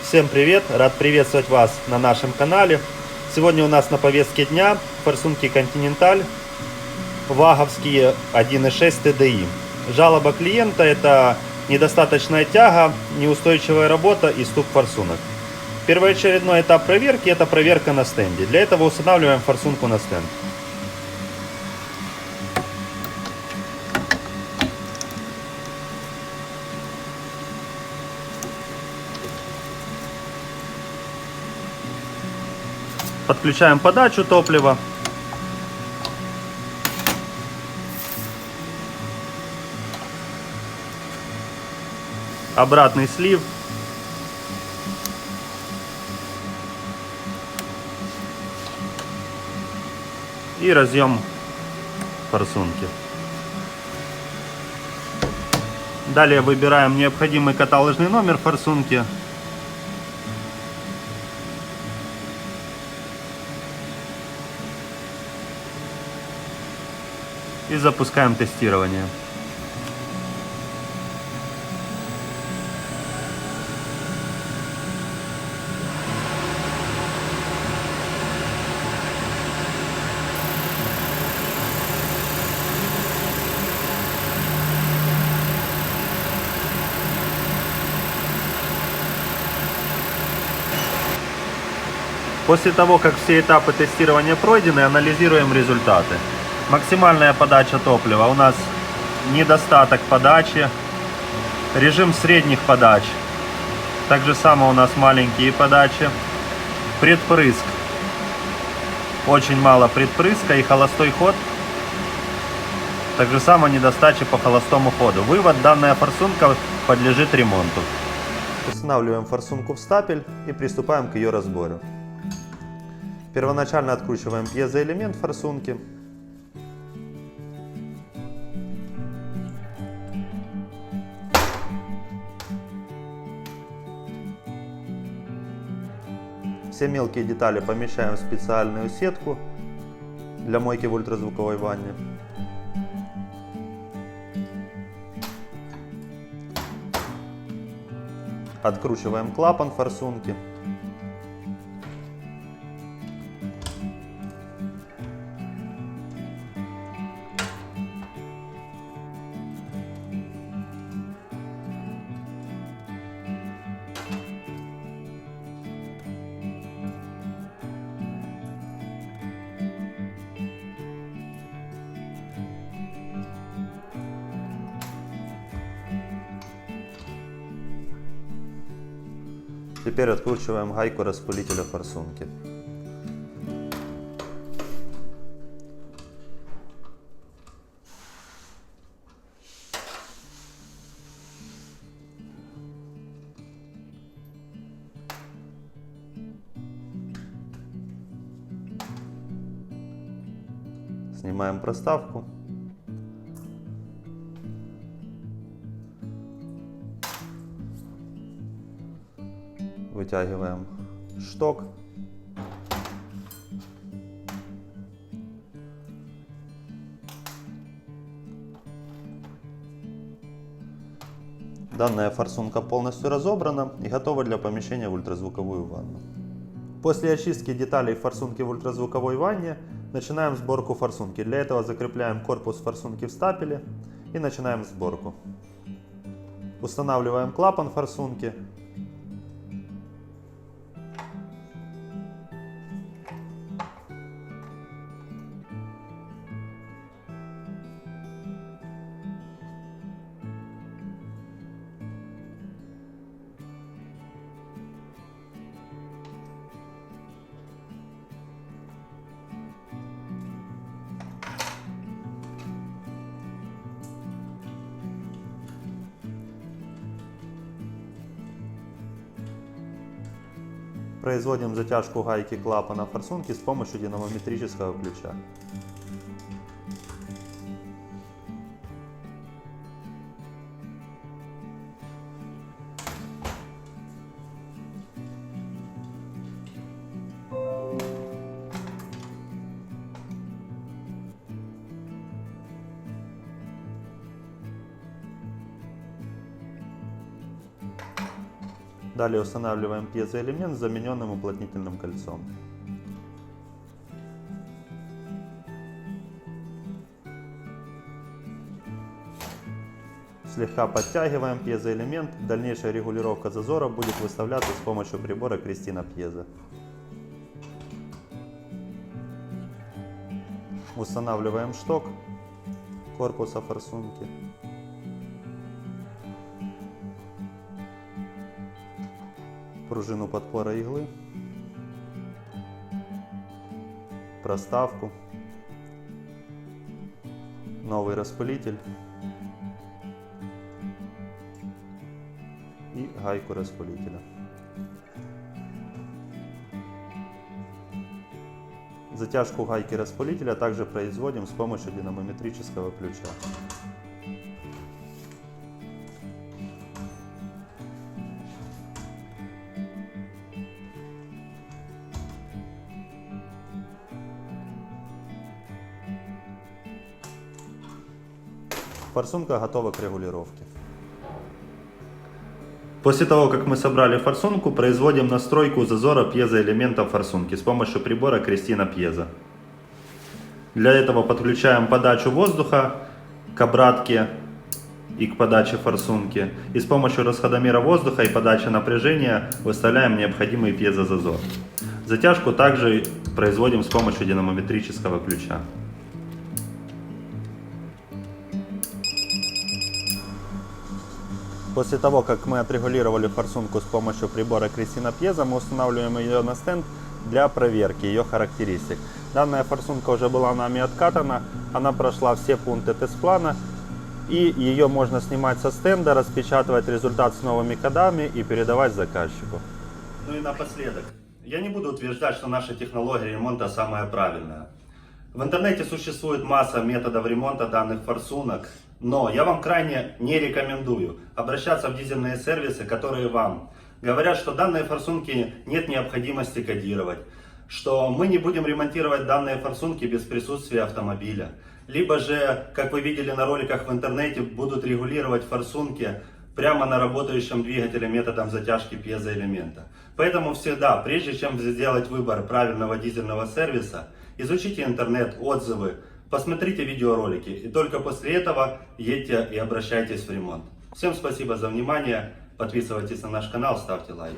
Всем привет! Рад приветствовать вас на нашем канале. Сегодня у нас на повестке дня форсунки Continental ваговские 1.6 TDI. Жалоба клиента — это недостаточная тяга, неустойчивая работа и стук форсунок. Первоочередной этап проверки — это проверка на стенде. Для этого устанавливаем форсунку на стенд. Подключаем подачу топлива. Обратный слив. И разъем форсунки. Далее выбираем необходимый каталожный номер форсунки. И запускаем тестирование. После того, как все этапы тестирования пройдены, анализируем результаты. Максимальная подача топлива. У нас недостаток подачи. Режим средних подач. Так же само у нас маленькие подачи. Предпрыск. Очень мало предпрыска и холостой ход. Так же само недостача по холостому ходу. Вывод: данная форсунка подлежит ремонту. Устанавливаем форсунку в стапель и приступаем к ее разбору. Первоначально откручиваем пьезоэлемент форсунки. Все мелкие детали помещаем в специальную сетку для мойки в ультразвуковой ванне. Откручиваем клапан форсунки. Теперь откручиваем гайку распылителя форсунки. Снимаем проставку. Вытягиваем шток. Данная форсунка полностью разобрана и готова для помещения в ультразвуковую ванну. После очистки деталей форсунки в ультразвуковой ванне начинаем сборку форсунки. Для этого закрепляем корпус форсунки в стапеле и начинаем сборку. Устанавливаем клапан форсунки. Производим затяжку гайки клапана форсунки с помощью динамометрического ключа. Далее устанавливаем пьезоэлемент с замененным уплотнительным кольцом. Слегка подтягиваем пьезоэлемент. Дальнейшая регулировка зазора будет выставляться с помощью прибора Кристина Пьезо. Устанавливаем шток корпуса форсунки. Пружину подпора иглы. Проставку. Новый распылитель. И гайку распылителя. Затяжку гайки распылителя также производим с помощью динамометрического ключа. Форсунка готова к регулировке. После того, как мы собрали форсунку, производим настройку зазора пьезоэлементов форсунки с помощью прибора Кристина Пьезо. Для этого подключаем подачу воздуха к обратке и к подаче форсунки. И с помощью расходомера воздуха и подачи напряжения выставляем необходимый пьезозазор. Затяжку также производим с помощью динамометрического ключа. После того, как мы отрегулировали форсунку с помощью прибора Кристина Пьезо, мы устанавливаем ее на стенд для проверки ее характеристик. Данная форсунка уже была нами откатана, она прошла все пункты тест-плана, и ее можно снимать со стенда, распечатывать результат с новыми кодами и передавать заказчику. Ну и напоследок, я не буду утверждать, что наша технология ремонта самая правильная. В интернете существует масса методов ремонта данных форсунок, но я вам крайне не рекомендую обращаться в дизельные сервисы, которые вам говорят, что данные форсунки нет необходимости кодировать, что мы не будем ремонтировать данные форсунки без присутствия автомобиля. Либо же, как вы видели на роликах в интернете, будут регулировать форсунки прямо на работающем двигателе методом затяжки пьезоэлемента. Поэтому всегда, прежде чем сделать выбор правильного дизельного сервиса, изучите интернет, отзывы, посмотрите видеоролики и только после этого едьте и обращайтесь в ремонт. Всем спасибо за внимание, подписывайтесь на наш канал, ставьте лайки.